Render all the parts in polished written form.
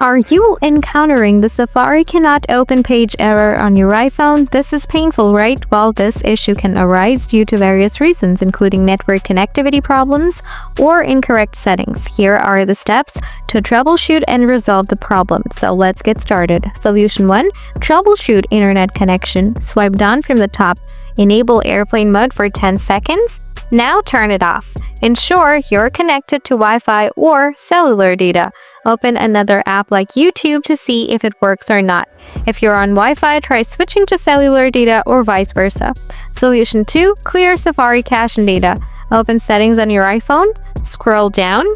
Are you encountering the Safari cannot open page error on your iPhone? This is painful, right? Well, this issue can arise due to various reasons, including network connectivity problems or incorrect settings. Here are the steps to troubleshoot and resolve the problem. So let's get started. Solution 1. Troubleshoot internet connection. Swipe down from the top. Enable airplane mode for 10 seconds. Now turn it off. Ensure you're connected to Wi-Fi or cellular data. Open another app like YouTube to see if it works or not. If you're on Wi-Fi, try switching to cellular data or vice versa. Solution 2. Clear Safari cache and data. Open settings on your iPhone, scroll down,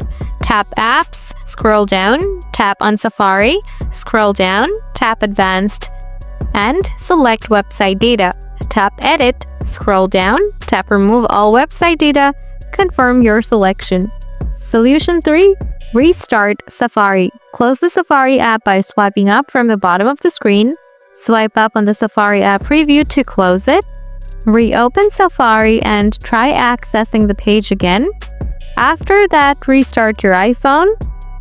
tap apps, scroll down, tap on Safari, scroll down, tap advanced, and select website data. Tap edit, scroll down, tap remove all website data, confirm your selection. Solution 3. Restart Safari. Close the Safari app by swiping up from the bottom of the screen. Swipe up on the Safari app preview to close it. Reopen Safari and try accessing the page again. After that, restart your iPhone.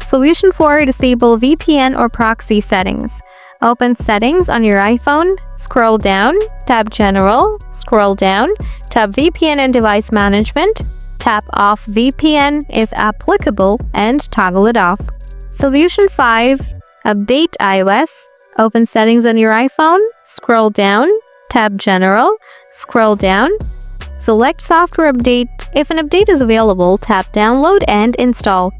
Solution 4. Disable VPN or proxy settings. Open settings on your iPhone, scroll down, tap General, scroll down, tap VPN and device management, tap off VPN if applicable, and toggle it off. Solution 5. Update iOS. Open settings on your iPhone, scroll down, tap General, scroll down, select Software Update. If an update is available, tap Download and Install.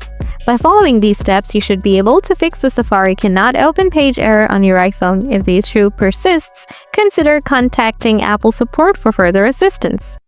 By following these steps, you should be able to fix the Safari cannot open page error on your iPhone. If the issue persists, consider contacting Apple support for further assistance.